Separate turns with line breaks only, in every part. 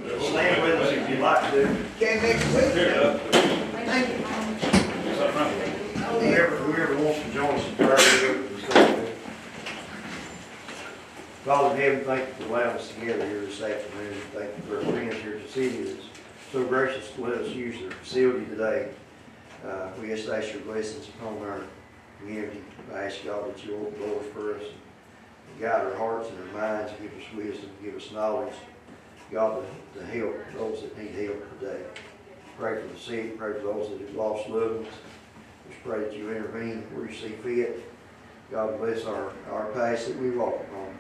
Stand with us if you'd like to.
Can next week. Thank you.
Whoever wants to join us in prayer, let's go. Father in heaven, thank you for allowing us together here this afternoon. Thank you for our friends here at the city that's so gracious to let us use their facility today. We just ask your blessings upon our community. I ask God that you open doors for us and guide our hearts and our minds, give us wisdom, give us knowledge. God, to help those that need help today. Pray for the sick, pray for those that have lost loved ones. Just pray that you intervene where you see fit. God bless our paths that we walk upon.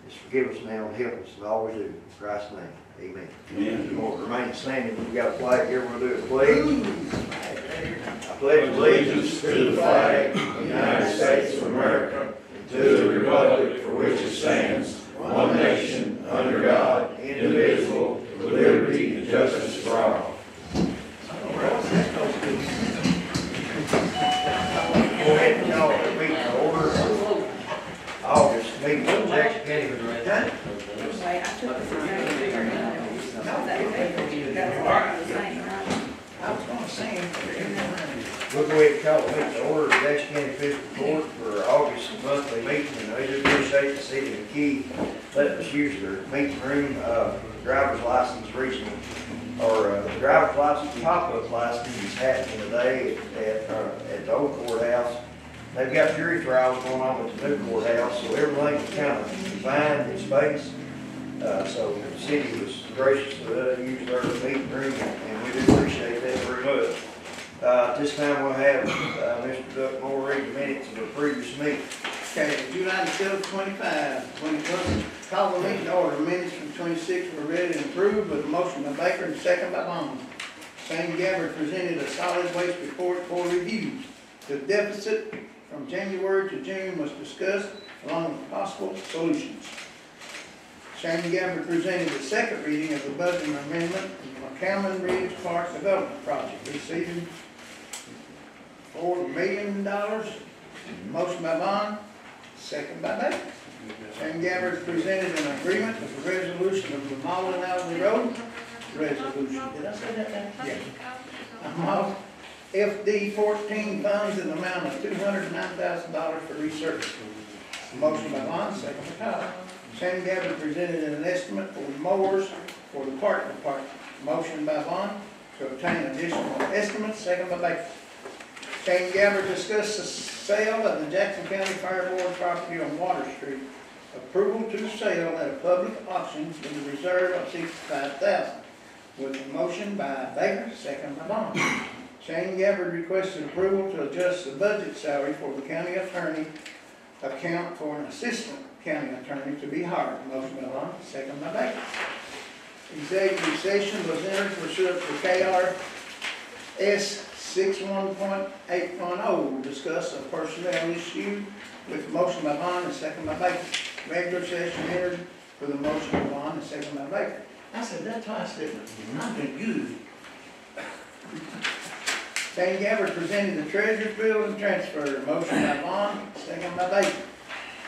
Just forgive us now and help us in all we do. In Christ's name, amen. Amen. You want to remain standing, we got a flag here, we're going to do a pledge. I pledge allegiance to the flag of the United States of America and to the republic for which it stands, one nation, under God, indivisible, with liberty and justice for all. Go ahead and call the meeting to order. August meeting in Jackson County. We'll go ahead and call the meeting to order, the Jackson County Fiscal Court for August monthly meeting, and I do appreciate the city of McKee letting us use their meeting room, driver's license regional, or driver's license pop-up license is happening today at the old courthouse. They've got jury trials going on at the new courthouse, so everything's kind of confined in space. So the city was gracious to use their meeting room, and we do appreciate that very much. At this time, we'll have Mr. Duck Moore read the minutes of the previous meeting.
Okay, July 7th, 2020. Call the meeting to order. Minutes from 26 were read and approved with a motion by Baker and second by Bond. Shane Gabbard presented a solid waste report for review. The deficit from January to June was discussed along with possible solutions. Shane Gabbard presented the second reading of the budget amendment for McCalman Ridge Park Development Project, receiving $4 million. Motion by Bond, second by Baker. Shane Gabbard presented an agreement with the resolution of the Mullen Alley Road resolution. Did I say that? Yeah. FD 14 funds in the amount of $209,000 for research. Motion by Bond, second by Tyler. Shane Gabbard presented an estimate for mowers for the park department. Motion by Bond to obtain additional estimates, second by Baker. Shane Gabbard discussed the sale of the Jackson County Fire Board property on Water Street. Approval to sale at a public auction with a reserve of $65,000. With a motion by Baker, second by Bond. Shane Gabbard requested approval to adjust the budget salary for the county attorney account for an assistant county attorney to be hired. Motion by Bond, second by Baker. Executive session was entered pursuant to KRS 61.810 to discuss a personnel issue with motion by Bond and second by Baker. Regular session entered with a motion by Bond and second by Baker. I said that twice, didn't I? I've been good. Shane Gabbard presented the treasurer's bill and transfer. Motion by Bond, second by Baker.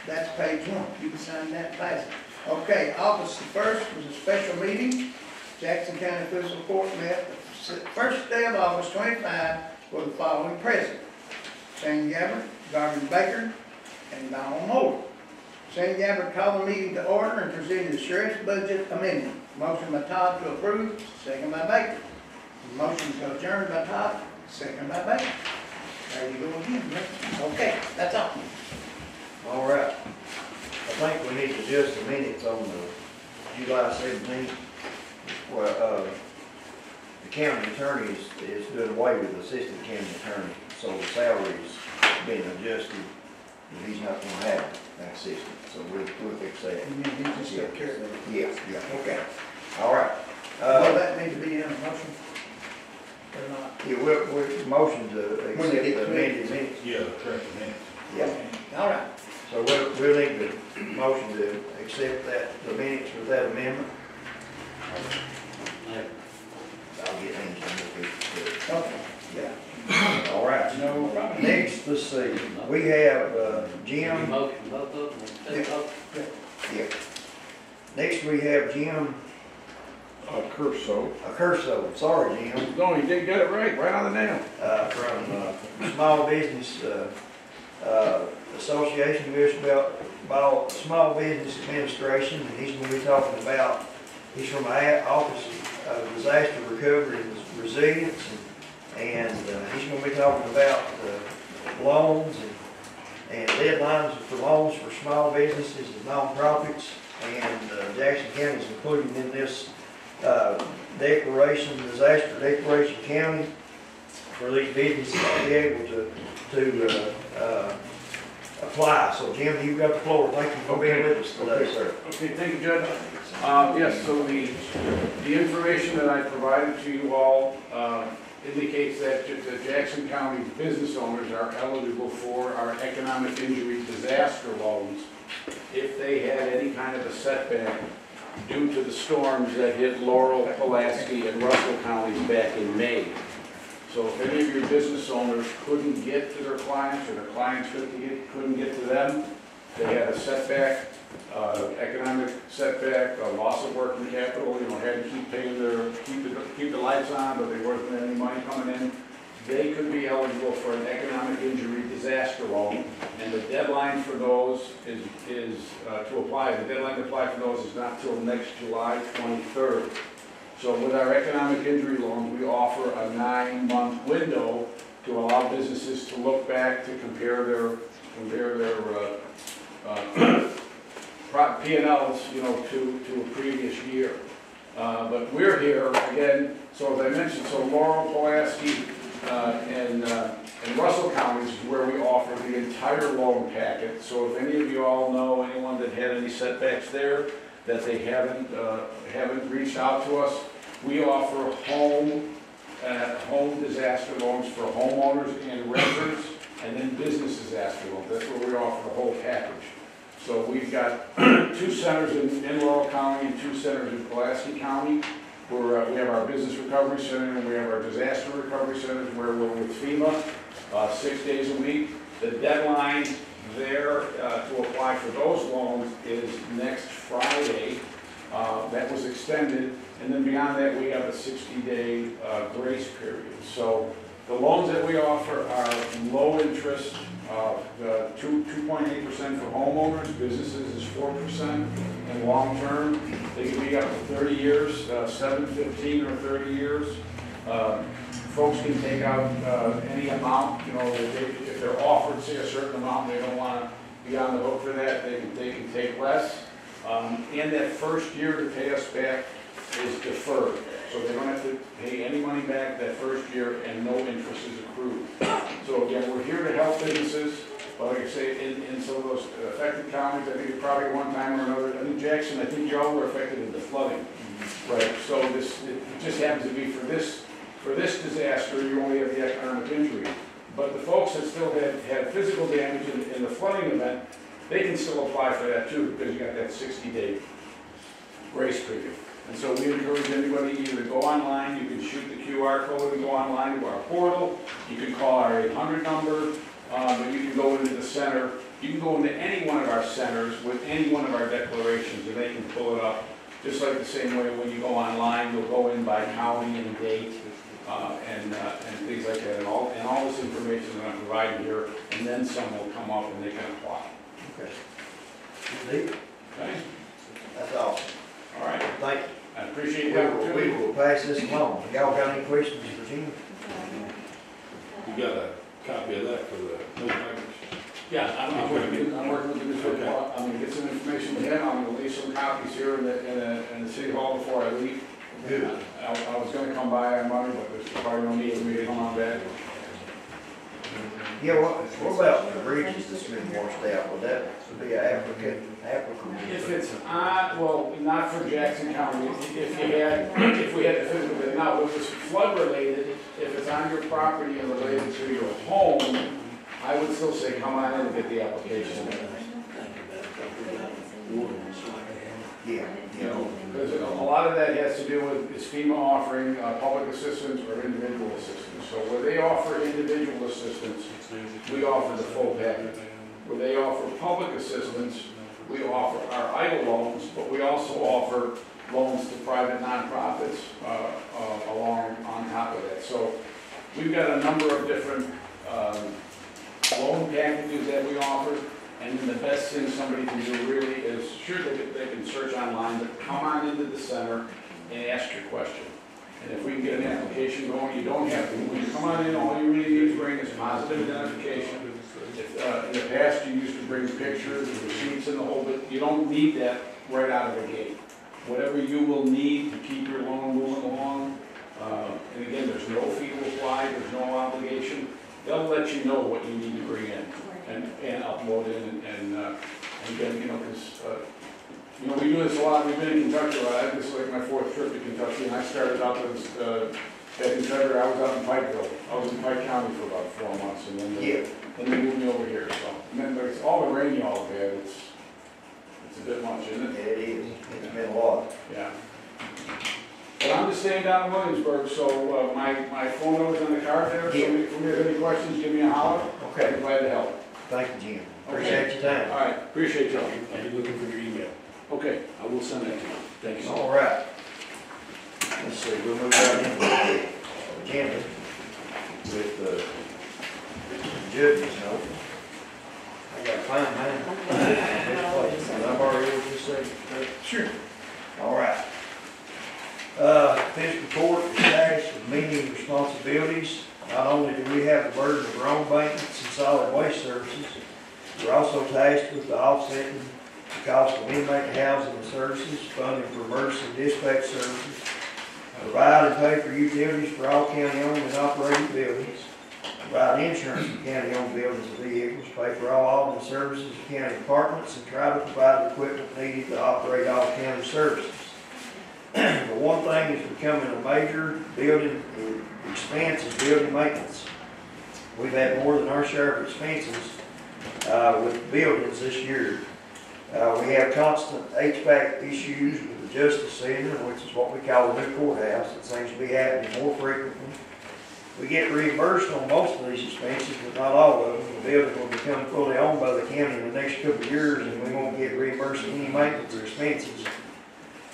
That's page 1. You can sign that and pass it. Okay, August the 1st was a special meeting. Jackson County Fiscal Court met the first day of August 25 with the following present: Shane Gabbard, Garvin Baker, and Donald Moore. Shane Gabbard called the meeting to order and presented the sheriff's budget amendment. Motion by Todd to approve, second by Baker. Motion to adjourn by Todd, second by Baker. There you go again, man. Okay, that's all.
All right. I think we need to adjust the minutes on the July 17th. Well, the county attorney is doing away with the assistant county attorney, so the salary's being adjusted, and he's not going to have an assistant, so we'll fix that.
You mean he just took care of that?
Yeah. Okay. All right.
Well, that needs to be in a motion or not?
Yeah, we're motion to accept the amended minutes.
Yeah, correct minutes.
Yeah.
All right.
So we'll need the motion to accept the minutes with that amendment. I'll get into it.
Okay. Yeah.
All right.
No problem.
Next, let's see. We have Jim.
Motion, both of them.
Yeah. Next, we have Jim A Curso, sorry, Jim.
No, you did get it right on the nail.
From Small Business Association, U.S. about Small Business Administration, and he's going to be talking about, he's from the Office of Disaster Recovery and Resilience, and he's going to be talking about loans and deadlines for loans for small businesses and nonprofits, and Jackson County is included in this disaster declaration county for these businesses to be able to apply. So Jim, you've got the floor. Thank you for being with us today, sir.
Okay, thank you, Judge. Yes, so the information that I provided to you all indicates that the Jackson County business owners are eligible for our economic injury disaster loans if they had any kind of a setback due to the storms that hit Laurel, Pulaski, and Russell counties back in May. So if any of your business owners couldn't get to their clients, or their clients couldn't get to them, they had a setback, economic setback, a loss of working capital, had to keep paying keep the lights on, but they weren't getting any money coming in, they could be eligible for an economic injury disaster loan. And the deadline for those is to apply. The deadline to apply for those is not till next July 23rd. So with our economic injury loans, we offer a 9-month window to allow businesses to look back to compare their P&Ls, to a previous year. But we're here again. So as I mentioned, so Laurel, Pulaski, and Russell counties is where we offer the entire loan packet. So if any of you all know anyone that had any setbacks there that they haven't reached out to us, we offer home disaster loans for homeowners and renters, and then business disaster loans. That's where we offer the whole package. So we've got 2 centers in Laurel County and 2 centers in Pulaski County. We have our business recovery center and we have our disaster recovery centers where we're with FEMA 6 days a week. The deadline there to apply for those loans is next Friday. That was extended, and then beyond that we have a 60-day grace period. So the loans that we offer are low interest, 2.8% for homeowners, businesses is 4%, and long term they can be up to 30 years, 7, 15, or 30 years. Folks can take out any amount, if they're offered, say, a certain amount, they don't want to be on the hook for that, they can take less. And that first year to pay us back is deferred. So they don't have to pay any money back that first year, and no interest is accrued. So again, we're here to help businesses. But like I say, in some of those affected counties, I think it's probably one time or another. I think Jackson, I think y'all were affected in the flooding, right? So it just happens to be for this disaster, you only have the economic injury. But the folks that still had physical damage in the flooding event, they can still apply for that too, because you got that 60-day grace period. And so we encourage anybody either to go online, you can shoot the QR code and go online to our portal, you can call our 800 number, but you can go into the center, you can go into any one of our centers with any one of our declarations and they can pull it up. Just like the same way when you go online, you'll go in by county and date and things like that, and all this information that I'm providing here, and then some will come up and they can apply.
Okay. Indeed.
Okay?
That's awesome.
All right.
Thank you.
I appreciate the opportunity.
We will pass this along. Y'all got any questions for Jim?
You got a copy of that for the newspapers?
Yeah, I'm working with the district.
Okay.
I'm going to get some information to him. I'm going to leave some copies here in the city hall before I leave.
Good.
I was going to come by on Monday, but there's probably no need for me to come on back.
Yeah, what about the bridges that's been washed out? Would that be applicable?
If it's on, well, not for Jackson County. If we had the physical, but now if it's flood related, if it's on your property and related to your home, I would still say come on in and get the application.
Yeah.
Because a lot of that has to do with is FEMA offering public assistance or individual assistance. So where they offer individual assistance, we offer the full package. Where they offer public assistance, we offer our EIDL loans, but we also offer loans to private nonprofits along on top of that. So we've got a number of different loan packages that we offer, and then the best thing somebody can do really is, sure, they can search online, but come on into the center and ask your question. And if we can get an application going, you don't have to, when you come on in, all you really need to bring is positive identification. If, in the past, you used to bring pictures and receipts and the whole bit, you don't need that right out of the gate. Whatever you will need to keep your loan moving along, and again, there's no fee to apply, there's no obligation. They'll let you know what you need to bring in and upload in and again, you know, because you know, we do this a lot. We've been in Kentucky a lot. This is like my 4th trip to Kentucky, and I started out as back in February. I was out in Pikeville. I was in Pike County for about 4 months, and then they moved me over here. So, and then but it's all the rain y'all have had. It's a bit much, isn't it?
Yeah, it is. It's been a lot.
Yeah. But I'm just staying down in Williamsburg, so my phone number's on the card there. So if you have any questions, give me a holler.
Okay.
I'm glad to help.
Thank you, Jim. Appreciate your time.
All right, appreciate you.
Are you looking for your email?
Okay.
I will send that to you. Thank you.
All right. Let's see, we'll move right into the agenda with the judges, no? I gotta find mine. I've already able to say.
Sure.
All right. Fiscal court is tasked with meeting responsibilities. Not only do we have the burden of our own maintenance and solid waste services, we're also tasked with the offsetting the cost of inmate housing and services, funding for emergency dispatch services, provide and pay for utilities for all county-owned and operated buildings, provide insurance for county-owned buildings and vehicles, pay for all admin services of county departments, and try to provide the equipment needed to operate all county services. But one thing is becoming a major building expense is building maintenance. We've had more than our share of expenses with buildings this year. We have constant HVAC issues with the Justice Center, which is what we call the new courthouse. It seems to be happening more frequently. We get reimbursed on most of these expenses, but not all of them. The building will become fully owned by the county in the next couple of years, and we won't get reimbursed any maintenance or expenses.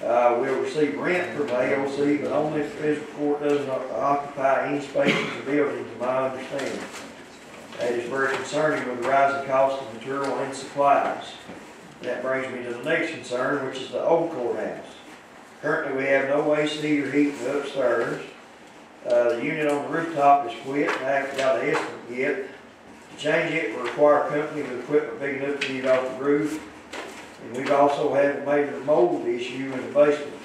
We'll receive rent from the AOC, but only if the fiscal court doesn't occupy any space in the building, to my understanding. That is very concerning with the rising cost of material and supplies. That brings me to the next concern, which is the old courthouse. Currently, we have no AC or heat upstairs. The unit on the rooftop is quit, and I haven't got an estimate yet. To change it will require a company with equipment big enough to get it off the roof. And we've also had a major mold issue in the basement.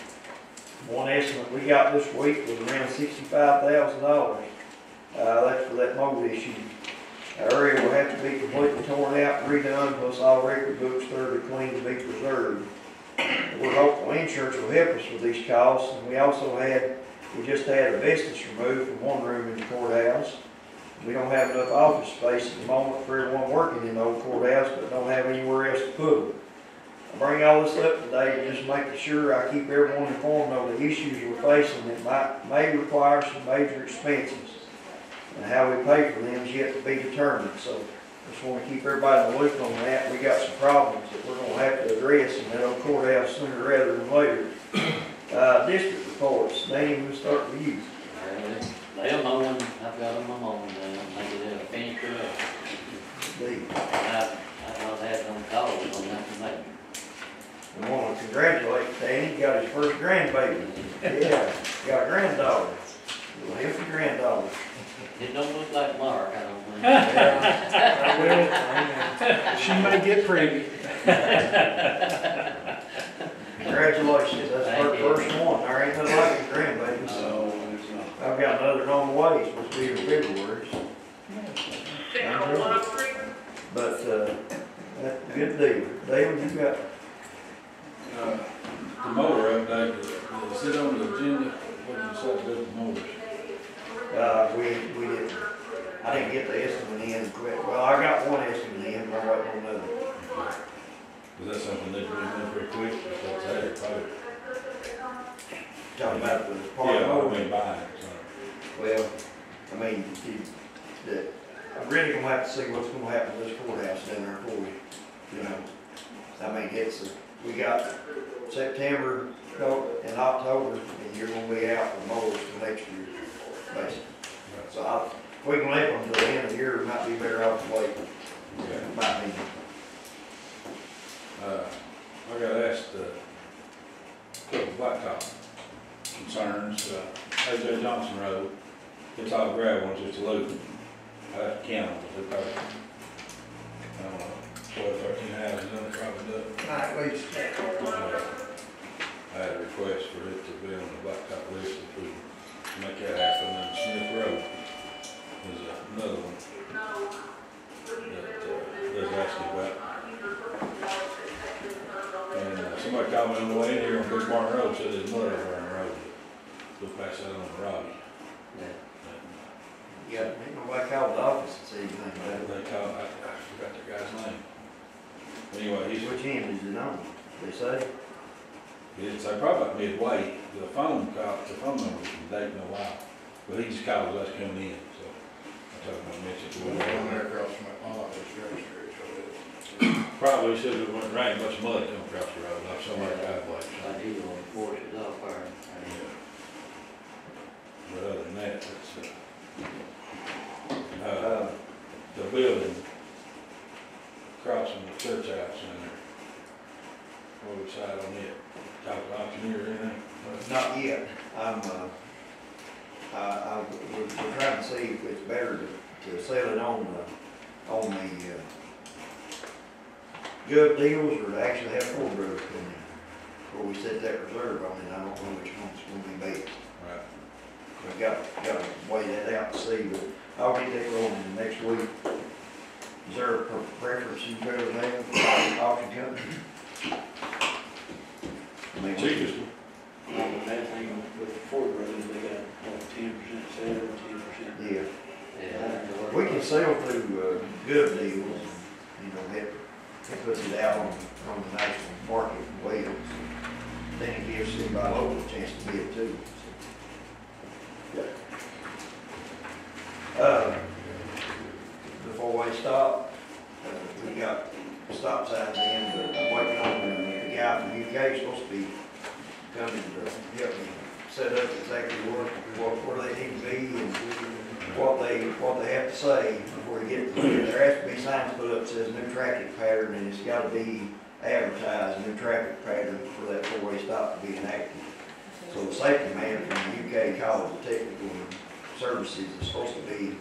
One estimate we got this week was around $65,000. That's for that mold issue. Our area will have to be completely torn out and redone, plus all record books thoroughly cleaned to be preserved. We're hopeful insurance will help us with these costs, and we just had asbestos removed from one room in the courthouse. We don't have enough office space at the moment for everyone working in the old courthouse, but don't have anywhere else to put them. I bring all this up today to just make sure I keep everyone informed of the issues we're facing that may require some major expenses. And how we pay for them is yet to be determined. So I just want to keep everybody in the loop on that. We got some problems that we're going to have to address in that old courthouse sooner rather than later. District reports. Danny, we'll start with you.
They'll know when I've got them on, maybe they'll finish it up. I've not had no calls on that tonight.
I want to congratulate Danny. He got his first grandbaby. Yeah, got a granddaughter. A healthy granddaughter.
It don't look like Mark, I don't think.
Yeah,
She may get pretty.
congratulations. That's her first one. There ain't nothing like a grandbaby. So I've got another on the way. It's supposed to be in February. So. But that's a good deal. David, you got.
The mower update, is it on the agenda? What did you say about the mowers?
We didn't. I didn't get the estimate in quick. Well, I got one estimate in, but I'm waiting on another.
Is that something that you're doing pretty quick? That's it, probably.
Talking about the part
Yeah,
of
I mean, buying it, so.
Well, I mean, I'm really gonna have to see what's gonna happen to this courthouse down there for you. You know, I mean, we got September go in October, and you're gonna be out for mowers for next year, basically. So if we can leave them till the end of the year, we might be better off to wait.
Okay.
Might be.
I got asked, a couple blacktop concerns, A.J. Johnson Road, it's all gravel, it's just a loop. I have to count them, they're probably, I don't know, 12, 13 houses, done it, probably done.
Right, we just,
I had a request for it to be on the blacktop list if we make that happen, and Smith Road was another one that was asking about. And somebody called me on the way in here on Big Martin Road, said there's mud over on the road. We'll pass that on to Robbie.
Yeah, ain't nobody called the office and see anything about it.
They called, I forgot the guy's name. Anyway, he's,
Which end is it on? They say?
he didn't say, probably about midway, the phone number was from Dayton, Ohio. But he just called us coming in, so I told him I mentioned to him.
Down there across from my aunt, it's very straight, so it.
Probably said it wouldn't rain much mud coming across the road, like somebody driveway.
I do want to force it up there.
But other than that, that's, the building crossing the church house in there. What we decide on it? Talk to auctioneer or anything?
Not yet. We're trying to see if it's better to sell it on the good deals or to actually have Ford Road come in. Or we set that reserve on it, I don't know which one's gonna be best.
Right.
We've got to weigh that out to see, but I'll get that going in the next week. Is there a preference you better have, auction company? I mean,
Cheapest one.
That thing with the Ford Road, they got, what, 10% sale, 10%?
yeah.
Yeah.
We can sell through good deals, you know, that puts it out on the national market well. Then it gives somebody local a chance to bid too. Before we stop, we got stop signs in, but I'm waiting on the guy from UK supposed to be coming to help me set up exactly where they need to be and what they have to say before you get there. There has to be signs put up that says new traffic pattern, and it's got to be advertised, new traffic pattern for that four-way stop to be enacted. So the safety man from the UK College of Technical Services is supposed to be,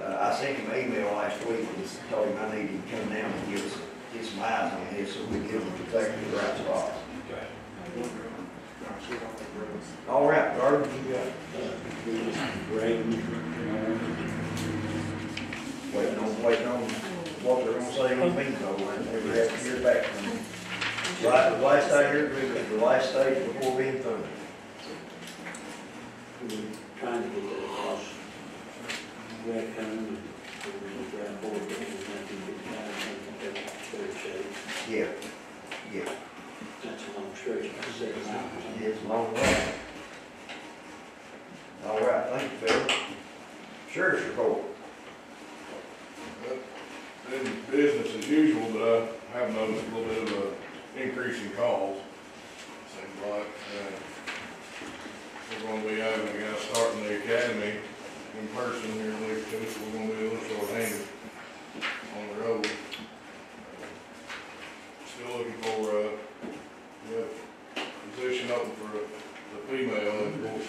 I sent him an email last week and told him I need him to come down and get some eyes on this so we get them exactly the right spots.
Okay.
All right, Gordon, you got waiting on what they're gonna say on bingo, and never have to hear back from them. Right, the last I heard, it was the last stage before being funded.
Trying to get that across. We had come in and we were grab board, but it was nothing but time, third shade.
Yeah,
That's a long stretch, about 7 hours.
it's a long way. All right, thank you, Phil. Sheriff's report.
In business as usual, but I have noticed a little bit of an increase in calls. Seems like, we're gonna be having a guy starting the academy in person here in week 2, so we're gonna be a little short-handed on the road. Still looking for, position open for the female in court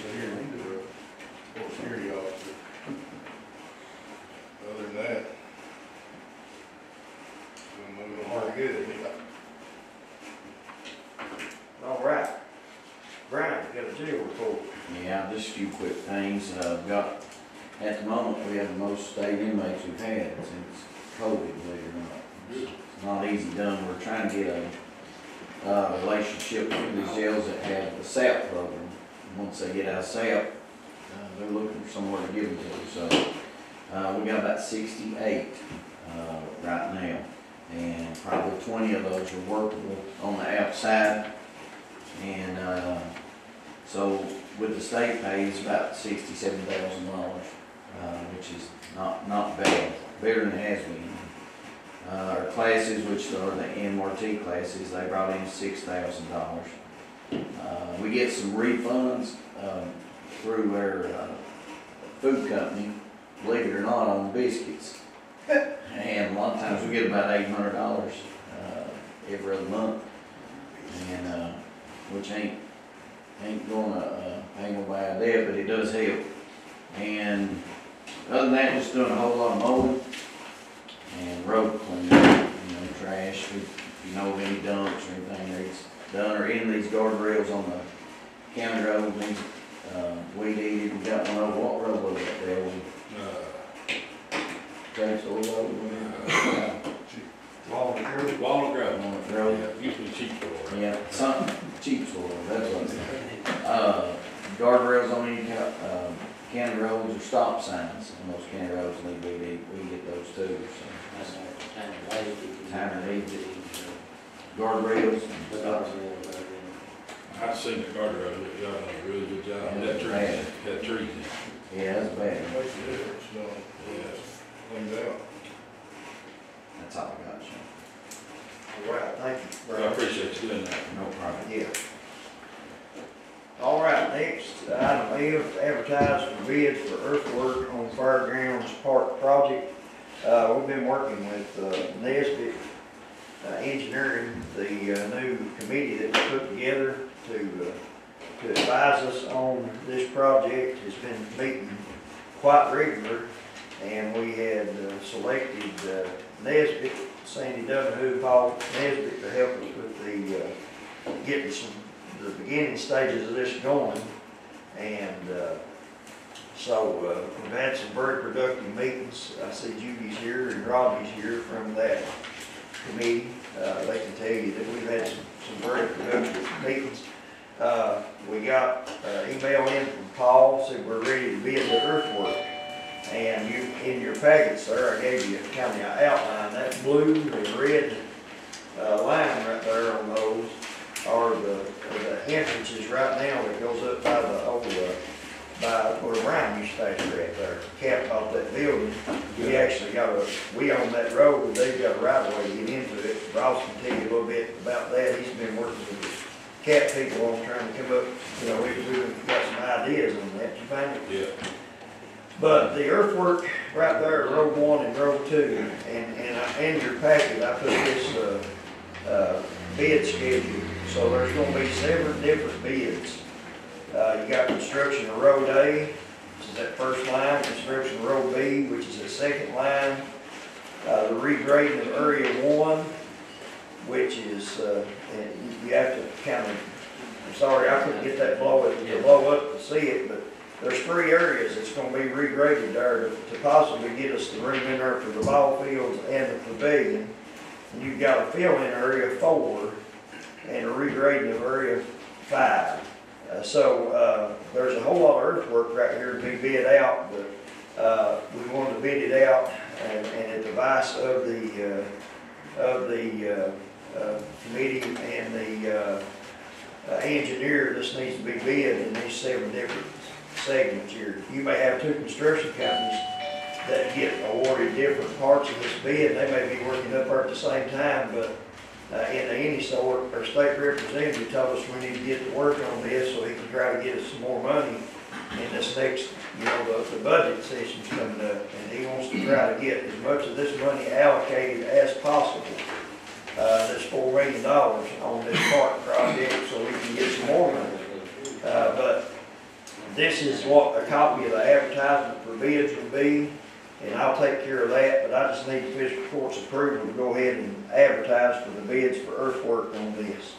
security officer. Other than that, we're moving on good.
All right. Brian, you got a jail report.
Yeah, just a few quick things. At the moment, we have the most state inmates we've had since COVID, believe it or not. It's not easy done. We're trying to get a relationship with these jails that have the SAP program. Once they get out of SAP, they're looking for somewhere to give them to. So we got about 68 right now, and probably 20 of those are workable on the outside. And so with the state pay, it's about $67,000, which is not bad, better than it has been. Our classes, which are the MRT classes, they brought in $6,000. We get some refunds, through their, food company, believe it or not, on biscuits. And a lot of times we get about $800, every other month. And, which ain't no bad idea, but it does help. And other than that, just doing a whole lot of mowing and road cleaning, trash. If you know of any dumps or anything that's done, or any of these guardrails on the county road, needs, weed eated. We got one over, what road was that there?
Walnut Grove.
Walnut Road.
Yeah, used to be cheap for it.
Yeah, something cheap for them, that's what I'm saying. Guardrails on any county roads or stop signs on those county roads need to be, we get those too, so.
That's our
Tanner needs it. Guardrails.
The dogs are real, but,
I've seen the guardrail, y'all done a really good job.
Yeah,
That tree,
bad.
that trees in.
Yeah, that's bad.
Makes a difference, don't,
Yes.
cleaned out.
That's all I got, Sean.
All right, thank you.
Well, I appreciate you doing that.
No problem.
Yeah. All right, next, item F, advertise for bids for earthwork on Fairgrounds Park project. We've been working with Nesbitt Engineering, the new committee that we put together to advise us on this project. Has been meeting quite regular, and we had selected Nesbitt, Sandy W. Paul Nesbitt, to help us with the getting the beginning stages of this going. And so we've had some very productive meetings. I see Judy's here and Robbie's here from that committee. They can tell you that we've had some very productive meetings. We got email in from Paul, said we're ready to bid the earthwork. And you, in your packets there, I gave you kind of an outline. That blue and red line right there on those are the entrances right now that goes up by the old, by where Brian used to pass right there, capped off that building. We actually we own that road, they've got a right of way to get into it. Ross can tell you a little bit about that. He's been working with the CAP people on trying to come up, we've got some ideas on that, you find it?
Yeah.
But the earthwork right there, road 1 and road 2, and in your packet, I put this bid schedule. So there's gonna be 7 different bids. You got construction of road A, which is that first line, construction of road B, which is the second line, the regrading of area 1, which is, and you have to kind of, I'm sorry, I couldn't get that blow up to see it, but there's 3 areas that's gonna be regraded there to possibly get us the room in there for the ball fields and the pavilion. And you've got a fill-in area 4 and a regrading of area 5. So there's a whole lot of earthwork right here to be bid out, but we wanted to bid it out, and at the advice of the committee and the engineer, this needs to be bid in these 7 different segments here. You may have 2 construction companies that get awarded different parts of this bid. They may be working up there at the same time, but in any sort, our state representative told us we need to get to work on this so he can try to get us some more money in this next, the budget session's coming up, and he wants to try to get as much of this money allocated as possible. This $4 million on this park project so we can get some more money. But this is what a copy of the advertisement for bids will be, and I'll take care of that, but I just need the fiscal court's approval to go ahead and advertise for the bids for earthwork on this.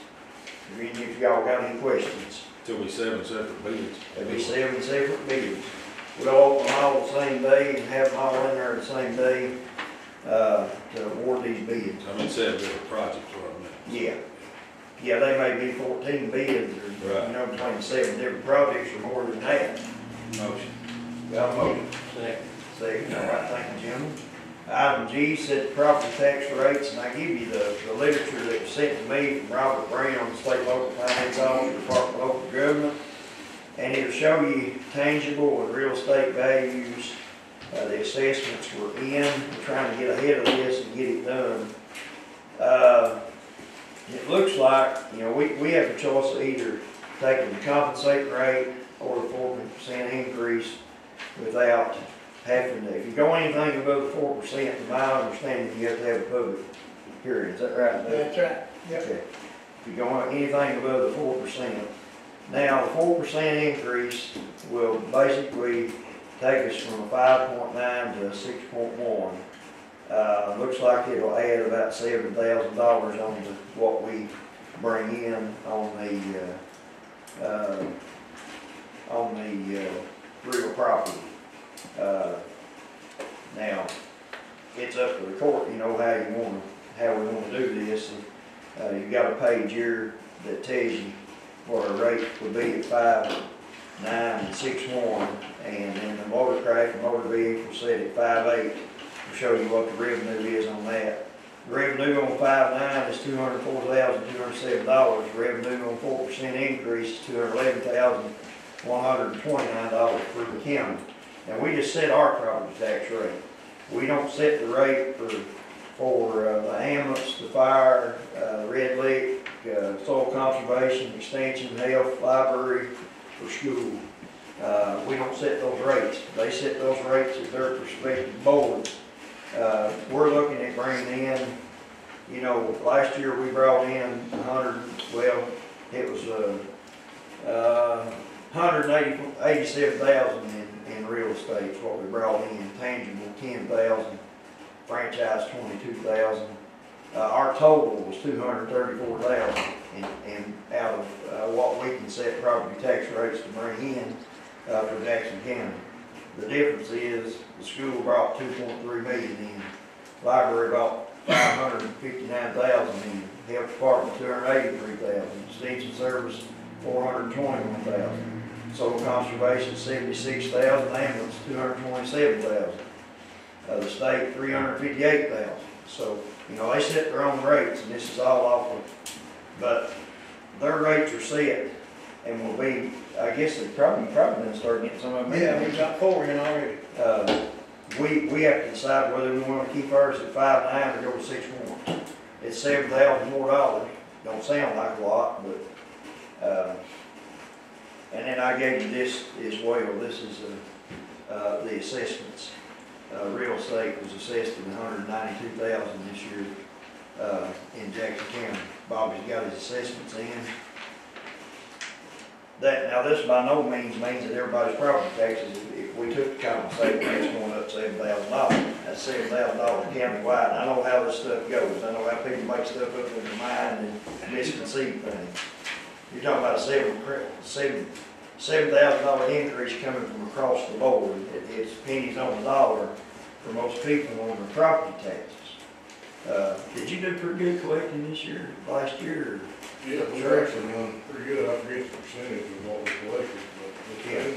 If y'all got any questions.
Till we 7 separate bids.
There'll be 7 separate bids. We'll open them all the same day and have them all in there the same day, to award these bids.
I mean, 7 different projects, what I meant.
Yeah. Yeah, they may be 14 bids, or,
Right.
between 7 different projects or more than that.
Motion.
Got a motion?
Second.
Second, all right, thank you, gentlemen. Item G, set the property tax rates, and I give you the literature that was sent to me from Robert Brown, State Local Finance Officer, Department of Local Government. And it'll show you tangible and real estate values. The assessments were in. We're trying to get ahead of this and get it done. It looks like, we have a choice of either taking the compensating rate or the 4% increase without having to, if you go anything above 4%, in my understanding, you have to have a public hearing, is that right, Dave?
That's right. Yep.
Okay. If you go anything above the 4%. Now, the 4% increase will basically take us from a 5.9 to a 6.1. Looks like it'll add about $7,000 on to what we bring in on the real property. Now, it's up to the court, you know, how we wanna do this. And, you've got a page here that tells you what our rate would be at 5.9 and 6.1, and then the motorcraft and motor vehicle set at 5.8. We'll show you what the revenue is on that. The revenue on 5.9 is $204,207. Revenue on 4% increase is $211,129 for the county. Now, we just set our property tax rate. We don't set the rate for the ambulance, the fire, Red Lick, soil conservation, extension, health, library, or school. We don't set those rates. They set those rates at their respective boards. We're looking at bringing in, you know, last year we brought in $187,000 in real estate is what we brought in, tangible $10,000, franchise $22,000. Our total was $234,000, and out of what we can set property tax rates to bring in for Jackson County. The difference is the school brought $2.3 million in, library brought $559,000 in, health department $283,000, extension service $421,000, soil conservation $76,000, ambulance $227,000, the state $358,000. So, you know, they set their own rates, and this is all off of, but their rates are set, and will be, I guess they probably gonna start getting some of them.
Yeah, we got 4 in already.
We have to decide whether we wanna keep ours at 5.9 or go to 6.1. It's $7,000 more dollars. Don't sound like a lot, but, and then I gave you this as well. This is, the assessments. Real estate was assessed at $192,000 this year, in Jackson County. Bobby's got his assessments in. Now this by no means that everybody's property taxes, if we took the compensation rates going up $7,000, that's $7,000 countywide. I know how this stuff goes. I know how people make stuff up in their mind and misconceive things. You're talking about a $7,000 increase coming from across the board. It's pennies on the dollar for most people on their property taxes. Did you do pretty good collecting this year, last year?
Yeah, we're actually doing pretty good. I forget the percentage of what we collected, but it's been,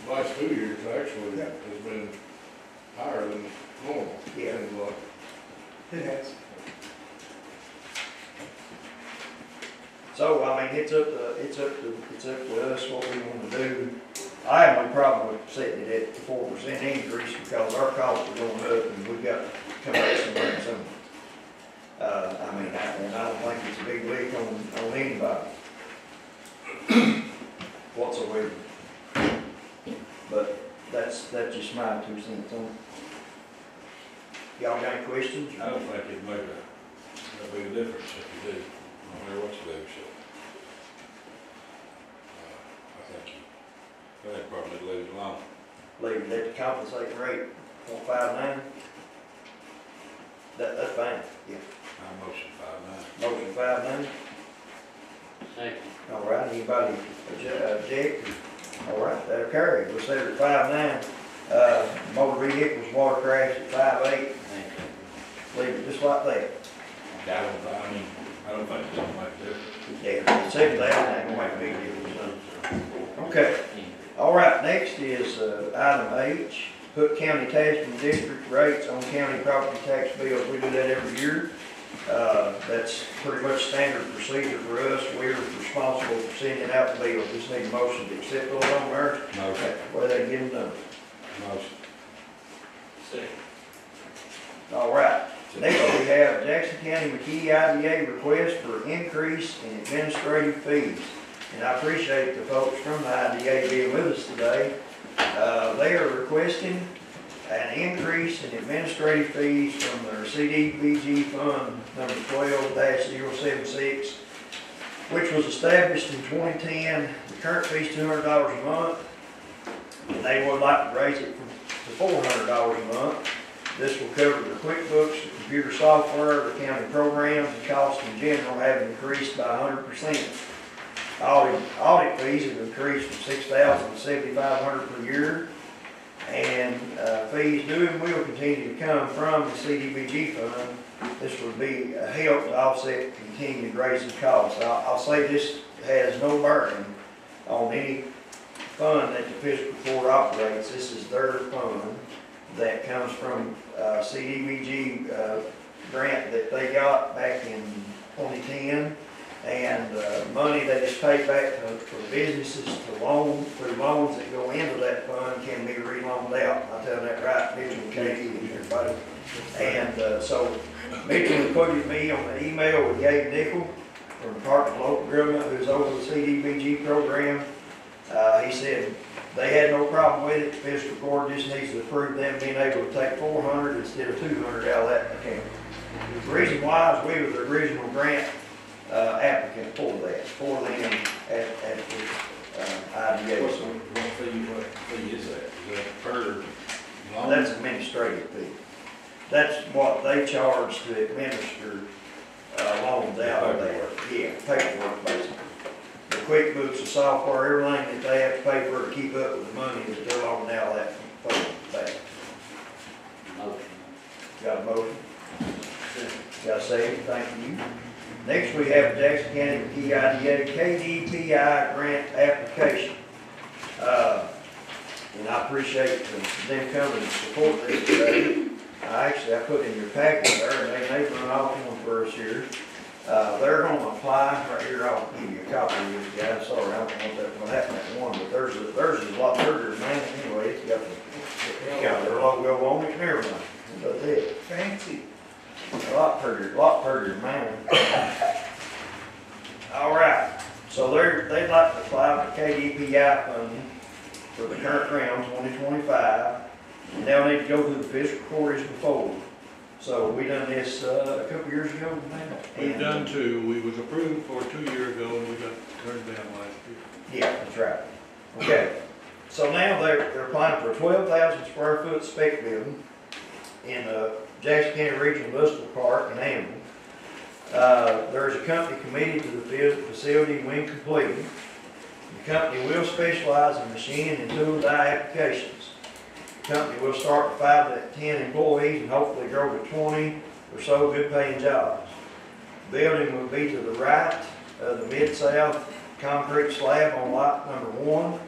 the last 2 years actually has been higher than normal.
Yeah.
Seems like.
It has.
So, I mean, it's up to us what we want to do. I have no problem with setting it at the 4% increase because our costs are going up and we've got to come up with something. I mean, and I don't think it's a big leak on anybody whatsoever. But that's just my 2 cents on it. Y'all got any questions?
I don't think it'd make a big difference if you do, no matter what you do, so. I think probably leave it alone.
Leave it at the compensating rate, 0.59. That's fine, yeah.
I motion 5.9.
Motion 5.9.
Second.
All right, anybody object? All right, that'll carry. We'll set it at 5.9. Motor vehicles, watercraft at 5.8. Leave it just like that.
I don't think it's gonna make a difference.
Yeah, $7,000 ain't gonna make a big difference. Okay. All right, next is item H. Put county tax and district rates on county property tax bills. We do that every year. That's pretty much standard procedure for us. We're responsible for sending out the bills. Just need a motion to accept those on there.
Motion.
Where they get them done.
Motion.
Second.
All right. Next we have Jackson County McKee IDA request for increase in administrative fees. and I appreciate the folks from the IDA being with us today. They are requesting an increase in administrative fees from their CDBG fund number 12-076, which was established in 2010. The current fee is $200 a month, and they would like to raise it to $400 a month. This will cover the QuickBooks, the computer software, the county programs, and costs in general have increased by 100%. Audit fees have increased from $6,000 to $7,500 per year, and fees do and will continue to come from the CDBG fund. This would be a help to offset continued raising costs. I'll say this has no bearing on any fund that the fiscal court operates. This is their fund that comes from CDBG grant that they got back in 2010, and money that is paid back for businesses to loan, through loans that go into that fund can be re-loaned out. I tell that right, Mitchell and Katie and everybody. And so Mitchell included me on the email with Gabe Nickel from Department of Local Government, who's over the CDBG program. He said they had no problem with it. The fiscal court just needs to approve them being able to take $400 instead of $200 out of that account. The reason why is we were the original grant applicant for that, for them at the IDA.
What fee is that? Is that per loan?
That's administrative fee. That's what they charge to administer loans out of there. Yeah, paperwork basically. The QuickBooks, the software, everything that they have to pay for to keep up with the money that they're loaning out of that fund back.
Motion.
Got a motion? Got a second? Thank you. Next, we have Jackson County PIDA KDPI grant application. And I appreciate them coming to support this today. I put in your packet there, and they run off one for us here. They're gonna apply, right here, I'll give you a copy of this, guys. Sorry, I don't know what happened at one, but theirs is a lot bigger than mine anyway. It's got their logo on it and everything. That's it.
Fancy.
A lot prettier than mine. All right, so they'd like to apply for KDPI funding for the current round 2025. And they'll need to go through the fiscal court as before. So we done this a couple years ago now.
We've done two. We was approved for 2 years ago and we got turned down last year.
Yeah, that's right. Okay, so now they're applying for a 12,000 square foot spec building in Jackson County Regional Industrial Park in Amble. There's a company committed to the facility when completed. The company will specialize in machining and tool die applications. The company will start with 5 to 10 employees and hopefully grow to 20 or so good paying jobs. The building will be to the right of the Mid-South concrete slab on lot number 1.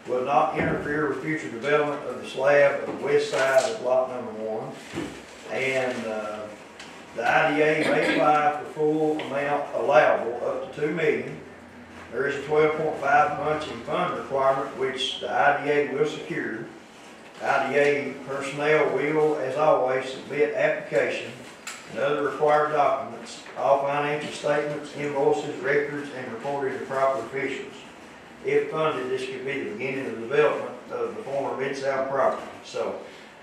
Will not interfere with future development of the slab of the west side of lot number 1. And the IDA may apply for full amount allowable up to $2 million. There is a 12.5 matching fund requirement which the IDA will secure. IDA personnel will, as always, submit application and other required documents, all financial statements, invoices, records, and reported to proper officials. If funded, this could be the beginning of the development of the former Mid-South property. So,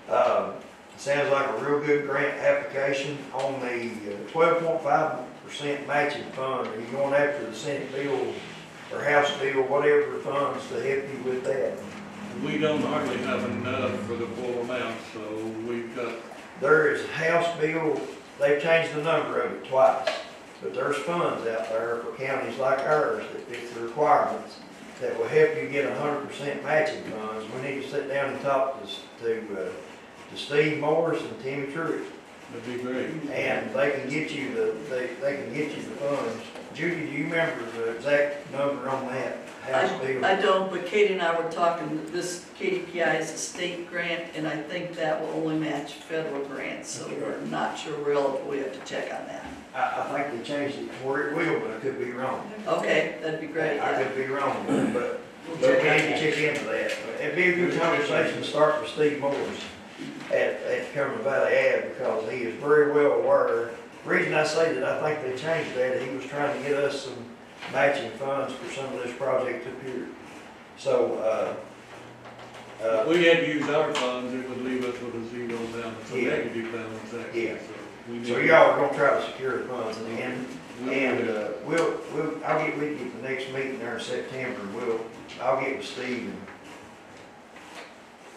sounds like a real good grant application on the 12.5% matching fund. Are you going after the Senate bill or House bill, whatever funds to help you with that?
We don't hardly have enough for the full amount, so we've got.
There is a House bill, they've changed the number of it twice, but there's funds out there for counties like ours that fit the requirements that will help you get 100% matching funds. We need to sit down and talk to Steve Morris and Timmy Truitt.
That'd be great.
And they can get you the funds. Judy, do you remember the exact number on that House bill?
I don't, but Katie and I were talking, this KDPI is a state grant, and I think that will only match federal grants, so we're not sure real, we have to check on that.
I think they changed it to where it will, but I could be wrong.
Okay, that'd be great,
I
yeah.
could be wrong, but
We'll
we
check
need
on
to
that.
check into that. But it'd be a good conversation to start with Steve Morris at Cumberland Valley Ave, because he is very well aware. The reason I say that I think they changed that, he was trying to get us matching funds for some of this project up here. So,
If we had to use our funds, it would leave us with a zero balance, a
Yeah.
negative balance actually.
Yeah.
We need
so
to-
y'all are gonna try to secure the funds and
we'll
And,
do that.
I'll get with you at the next meeting there in September, I'll get with Steve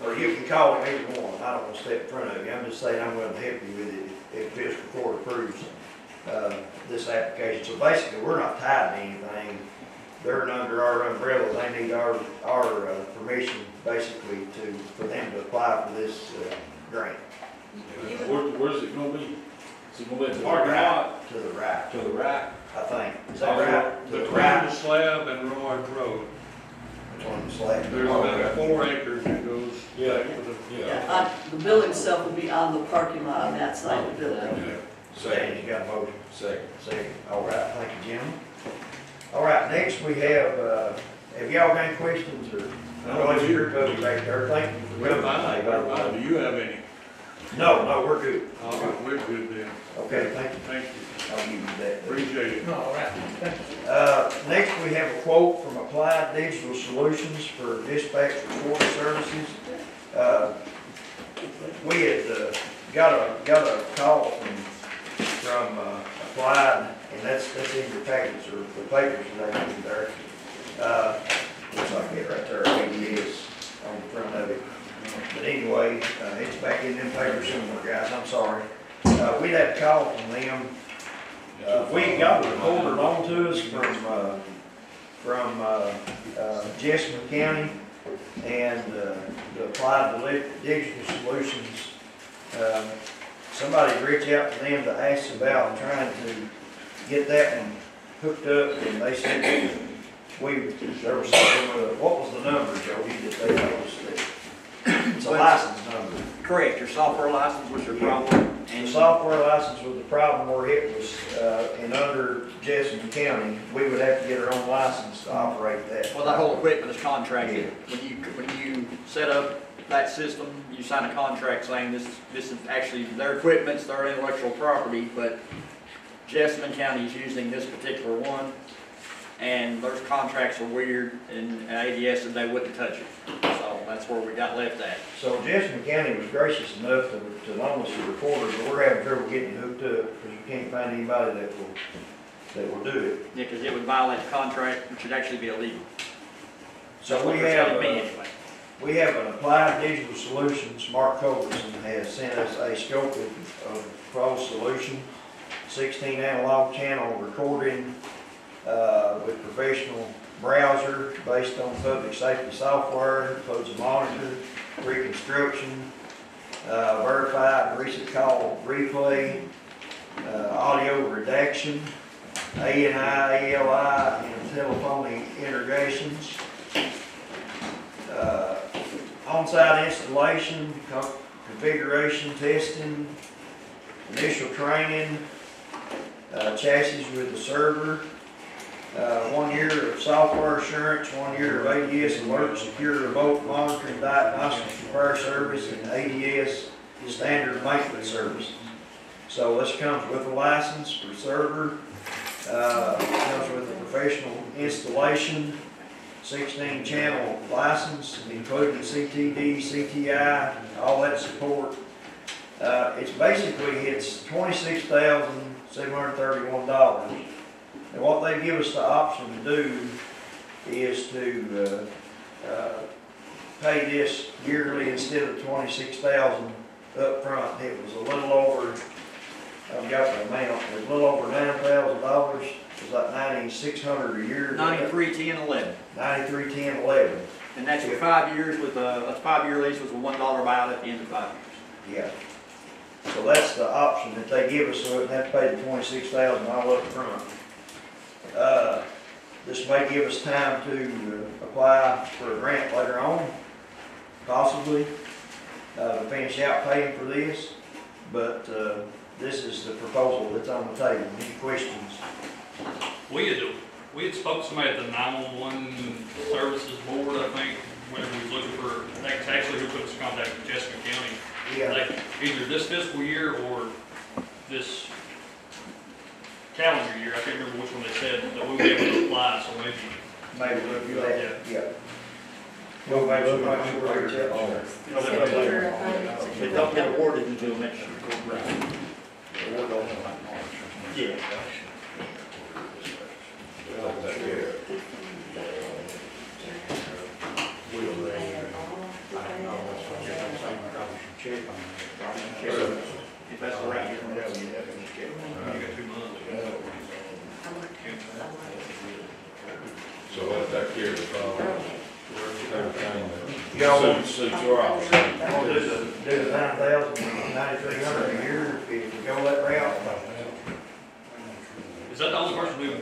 and, or you can call him either one, I don't want to step in front of you, I'm just saying I'm gonna help you with it if fiscal court approves, this application. So basically, we're not tied to anything, they're under our umbrella, they need our permission basically for them to apply for this, grant.
Where's it gonna be? Is it gonna be at the parking lot?
To the right,
To the right?
I think, is that right? To the
Between
right,
the slab and Roy Road,
between the slab.
there's about 4 acres that goes
Yeah.
back to the.
Yeah, the building itself will be on the parking lot on that side of the building.
Yeah.
Second, you got a motion?
Second.
Second, all right, thank you, Jim. All right, next we have y'all got any questions, or? I know it's your vote right there, thank you for
We're
coming.
fine,
today, by the
we're fine.
way.
Do you have any?
No, we're good.
All right, we're good then.
Okay, thank you,
Thank you.
I'll give you that.
Appreciate it.
All right, thank you.
Next, we have a quote from Applied Digital Solutions for dispatch recording services. We had got a call from Applied, and that's in your packets or the papers that I gave there. Looks like it right there, ADS on the front of it. But anyway, it's back in them papers somewhere, guys, I'm sorry. We had a call from them. We got a recorder loaned to us from Jessamine County and the Applied Digital Solutions. Somebody reached out to them to ask about trying to get that one hooked up, and they said there was something with, what was the number, Joey, that they told us that? It's a license number.
Correct, your software license was your problem.
The software license was the problem where it was, and under Jessamine County, we would have to get our own license to operate that.
Well, that whole equipment is contracted. When you set up that system, you sign a contract saying this is actually their equipment, it's their intellectual property, but Jessamine County is using this particular one, and those contracts are weird, and ADS said they wouldn't touch it. So that's where we got left at.
So Jessamine County was gracious enough to loan us a recorder, but we're having trouble getting it hooked up, because you can't find anybody that will do it.
Yeah, because it would violate the contract, which would actually be illegal.
So
That's what
we
they're
have,
telling me anyway.
we have an Applied Digital Solutions, Mark Culbertson has sent us a scope of proposed solution, 16 analog channel recording, with professional browser based on public safety software, includes a monitor, reconstruction, verified recent call replay, audio redaction, ANI, ALI, and telephony integrations, on-site installation, configuration testing, initial training, chassis with the server, 1 year of software assurance, 1 year of ADS alert, secure remote monitoring, diagnostics, repair service, and ADS standard maintenance services. So this comes with a license for server, comes with a professional installation, 16 channel license, including CTD, CTI, all that support. It's $26,731. And what they give us the option to do is to pay this yearly instead of $26,000 up front. It was a little over, I've got the amount, it was a little over $9,000. It was like $9,600 a year.
93, 10, 11.
93, 10, 11.
And that's for 5 years with that's 5-year lease with a $1 buyout at the end of 5 years.
Yeah. So that's the option that they give us, so we don't have to pay the $26,000 all up front. This may give us time to apply for a grant later on, possibly, to finish out paying for this. But this is the proposal that's on the table. Any questions?
We had spoke to somebody at the 911 Services Board, I think, when we was looking for, that's actually who put us in contact with Jessamine County.
Yeah.
Like, either this fiscal year or this calendar year, I can't remember which one they said, that we would be able to apply
maybe look at that, yeah. Go back to my sure it's
They don't get awarded until next year. Yeah. If that's the right,
You got 2 months.
So let that care of the problem.
Y'all want
Suits your office.
to do the 9,000, 9,300 a year, if you go that route?
Is that the only person who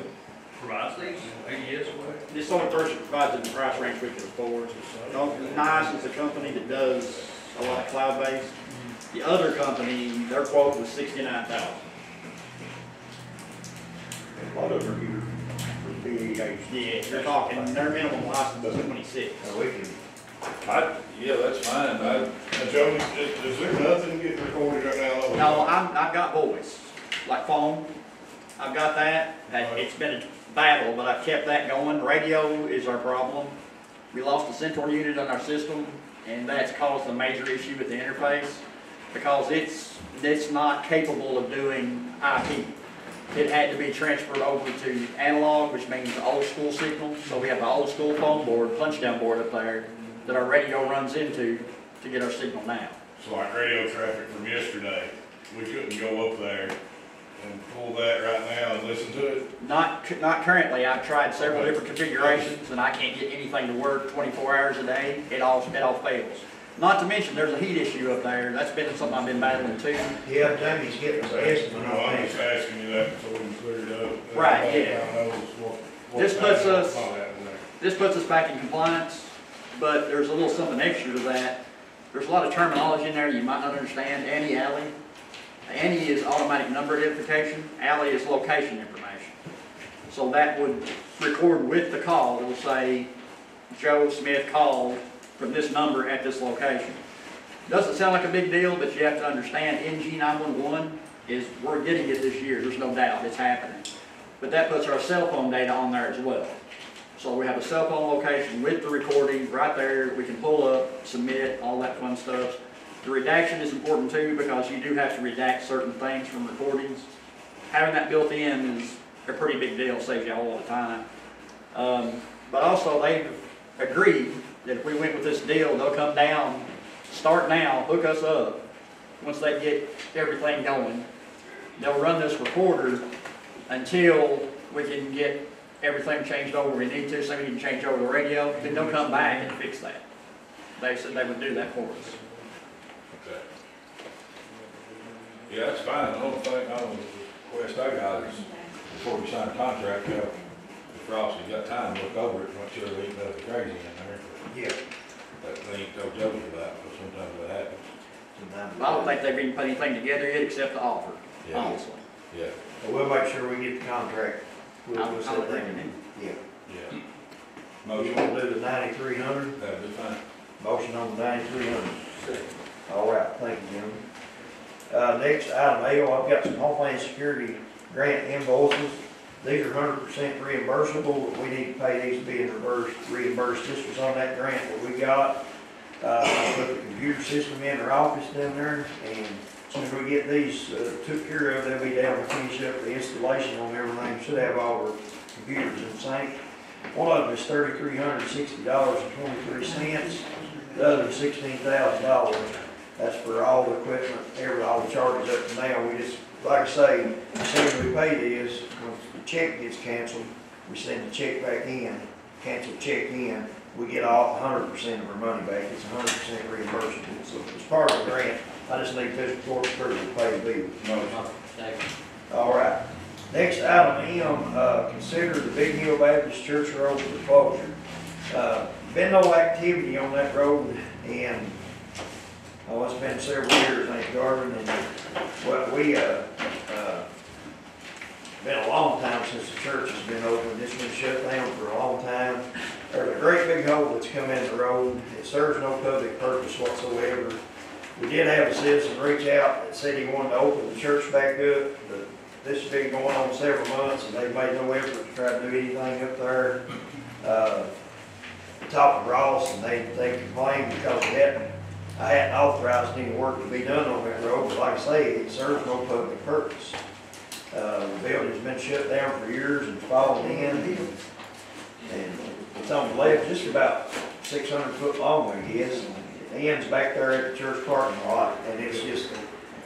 provides these? AES or what?
this only person provides in the price range we can afford. Nice is a company that does a lot of cloud-based. The other company, their quote was $69,000.
A lot of them here for PEH.
Yeah, you're talking, their minimum license is 26.
We can,
Yeah, that's fine.
Now, Joe, is there nothing getting recorded right now?
No, I've got voice, like phone. I've got that. It's been a battle, but I've kept that going. Radio is our problem. We lost a central unit on our system, and that's caused a major issue with the interface because it's not capable of doing IP. It had to be transferred over to analog, which means the old school signal. So we have the old school phone board, punch down board up there that our radio runs into to get our signal now.
So like radio traffic from yesterday, we couldn't go up there and pull that right now and listen to it?
Not currently. I've tried several different configurations and I can't get anything to work 24 hours a day. It all fails. Not to mention there's a heat issue up there. That's been something I've been battling too.
yeah, Jamie's getting some estimate
No,
on
I'm
that.
just asking you that so we can clear it up.
Right,
Everybody
yeah.
kinda knows what
This puts
time
us-
it's not happening there.
This puts us back in compliance, but there's a little something extra to that. There's a lot of terminology in there you might not understand. Annie, alley. Annie is automatic number identification. Alley is location information. So that would record with the call. It will say, Joe Smith called from this number at this location. Doesn't sound like a big deal, but you have to understand NG 911 is, we're getting it this year. There's no doubt it's happening. But that puts our cell phone data on there as well. So we have a cell phone location with the recording right there. We can pull up, submit, all that fun stuff. The redaction is important too because you do have to redact certain things from recordings. Having that built in is a pretty big deal, saves you a whole lot of time. But also they've agreed that if we went with this deal, they'll come down, start now, hook us up. Once they get everything going, they'll run this recorder until we can get everything changed over we need to, so we can change over the radio, then they'll come back and fix that. They said they would do that for us.
Okay. Yeah, that's fine. The only thing, request I got is before we sign a contract, if Ross has got time, look over it, make sure there ain't nothing crazy in there.
Yeah.
That they ain't told Jody about, but sometimes that happens.
Sometimes.
I don't think they've even put anything together yet except the offer,
Yeah.
honestly.
Yeah,
Well, we'll make sure we get the contract. We'll
I'm
set that
agreeing.
in. Yeah.
yeah.
You
Motion,
want to do the 9,300?
that'd be fine.
Motion on the 9,300. All right, thank you, gentlemen. Next, item L, I've got some Homeland Security grant invoices. These are 100% reimbursable, but we need to pay these to be reimbursed. This was on that grant that we got. I put the computer system in our office down there, and as soon as we get these took care of, they'll be down to finish up the installation on everything. Should have all our computers in sync. One of them is $3,360.23. The other is $16,000. That's for all the equipment, all the charges up to now. We just, like I say, as soon as we pay this, when the check gets canceled, we send the check back in, cancel check in, we get all 100% of our money back. It's 100% reimbursable. So it's part of the grant. I just need fiscal court approval to pay the bill.
Motion.
Second.
All right. Next item M, consider the Big Hill Baptist Church Road for closure. Been no activity on that road, and it's been several years, ain't it, Garvin? And well, been a long time since the church has been open. It's been shut down for a long time. There's a great big hole that's come in the road. It serves no public purpose whatsoever. We did have a citizen reach out that said he wanted to open the church back up, but this has been going on several months, and they've made no effort to try to do anything up there. talked to Ross, and they complained because I hadn't authorized any work to be done on that road, but like I say, it serves no public purpose. The building's been shut down for years and fallen in, and it's on the left, just about 600 foot long, I guess. It ends back there at the church parking lot, and it's just,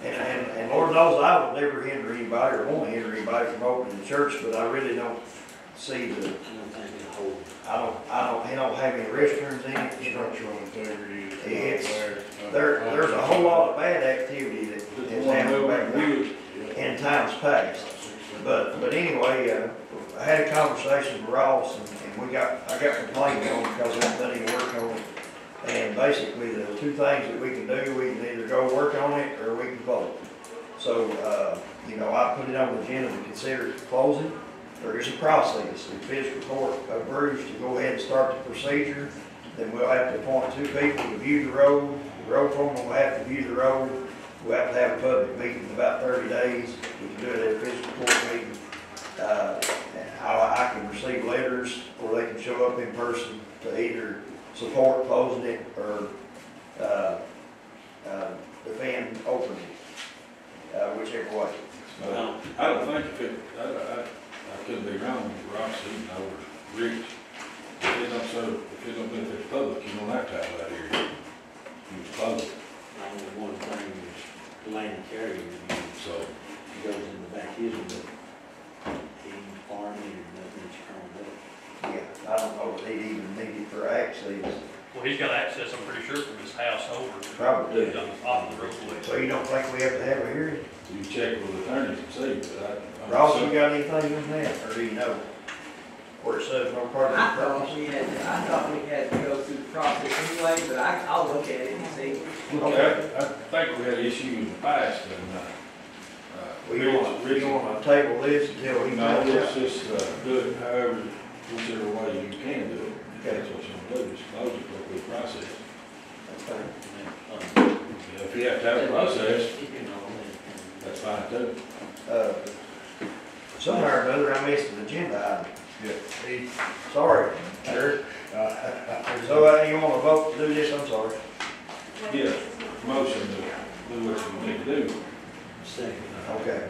and Lord knows I will never hinder anybody or want to hinder anybody from opening the church, but I really don't see the, he don't have any restrooms in it.
Structural integrity.
It's, there's a whole lot of bad activity that has happened back there in times past. But anyway, I had a conversation with Ross, and I got complained on because I haven't done any work on it. And basically, the two things that we can do, we can either go work on it or we can close it. So, you know, I put it on the agenda to consider closing. There is a process. If fiscal court approves to go ahead and start the procedure, then we'll have to appoint two people to view the road. The road foreman will have to view the road. We'll have to have a public meeting in about 30 days. We can do it at a fiscal court meeting. I can receive letters, or they can show up in person to either support closing it or defend opening it, whichever way.
Well, I don't think if it, I could be wrong, Ross, even over Rich. If it don't benefit the public, you don't have to have that here. You just close it.
Only one thing is land carrier,
So,
he goes in the back, his, but he farming or nothing that's crawled up.
Yeah, I don't know if they even need it for access.
Well, he's got access, I'm pretty sure, from his house over.
Probably.
Off the roadway.
So you don't think we have to have a hearing?
you check with the attorneys and see, but
Ross, you got anything on that, or do you know? Where it says no part of the
I
purpose?
thought we had to go through the process anyway, but I'll look at it and see.
Okay, I think we had an issue in the past, and,
We want to table this until he
no,
finds
let's
out.
just, do it however, whichever way you can do it.
Okay.
That's what you want to do, just close it, go through the process.
That's fine.
Yeah, if you have to have a process, that's fine too.
Somewhere or another, I missed an agenda
Yeah.
item. Sorry, sir. So you want to vote to do this? I'm sorry.
Yeah, motion to do what you need to do.
Second.
Okay.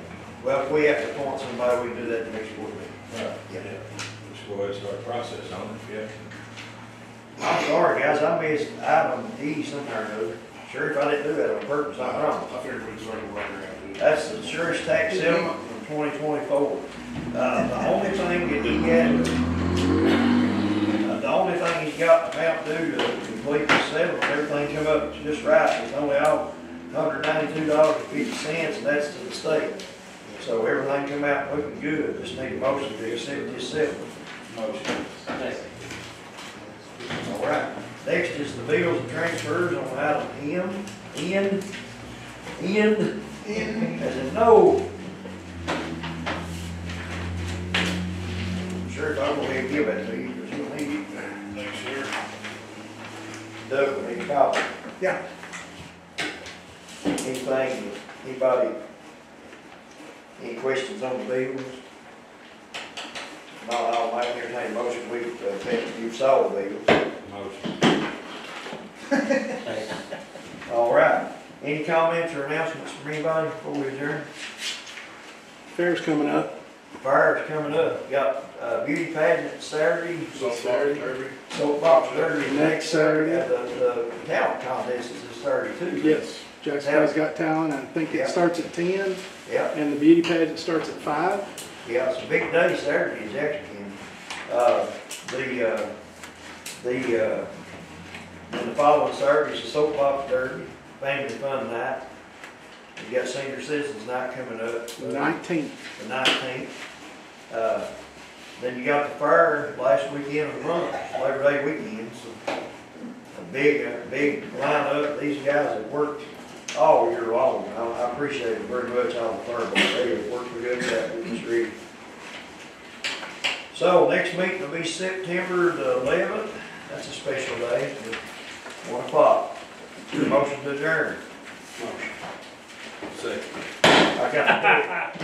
Well, if we have to appoint somebody, we can do that next board meeting.
Right.
Yeah.
Just go ahead and start the process on it, if you have to.
I'm sorry, guys, I missed item E somewhere or another. Sure, if I didn't do that on purpose, I'm wrong.
I figured we'd start working around it.
That's the insurance tax settlement from 2024. The only thing that he had, the only thing he's got amount due to complete the settlement, everything come up just right. It's only all $192.50, and that's to the state. So everything come out looking good. Just need a motion to accept this settlement.
Motion.
Second.
All right. Next is the bills and transfers on item N, as in no. Sure, if I go ahead and give that to you, because you'll need it.
Thanks, sir.
Doug, will need a copy.
Yeah.
Anything, anybody, any questions on the bills? Not all, I entertain a motion, you've saw the bills.
Motion.
All right. Any comments or announcements from anybody before we adjourn?
Fair's coming up.
Fire's coming up. Got beauty pageant Saturday.
Saturday, Kirby.
Soapbox Derby
Next Saturday.
The talent contest is this Saturday too.
Yes, Jackson's Got Talent. I think
Yeah.
it starts at 10,
Yeah,
and the beauty pageant starts at 5.
yeah, it's a big day Saturday in Jackson. And the following Saturday is the Soapbox Derby, Family Fun Night. You got Senior Citizens Night coming up.
19th.
The 19th. Then you got the fair last weekend of the month, Labor Day weekend, so a big lineup. These guys have worked all year long. I appreciate it very much, all the fair, but they have worked for good that with this region. So next meeting will be September the 11th. That's a special day, at 1 o'clock. Motion to adjourn.
Motion.
Second.
I got to do it.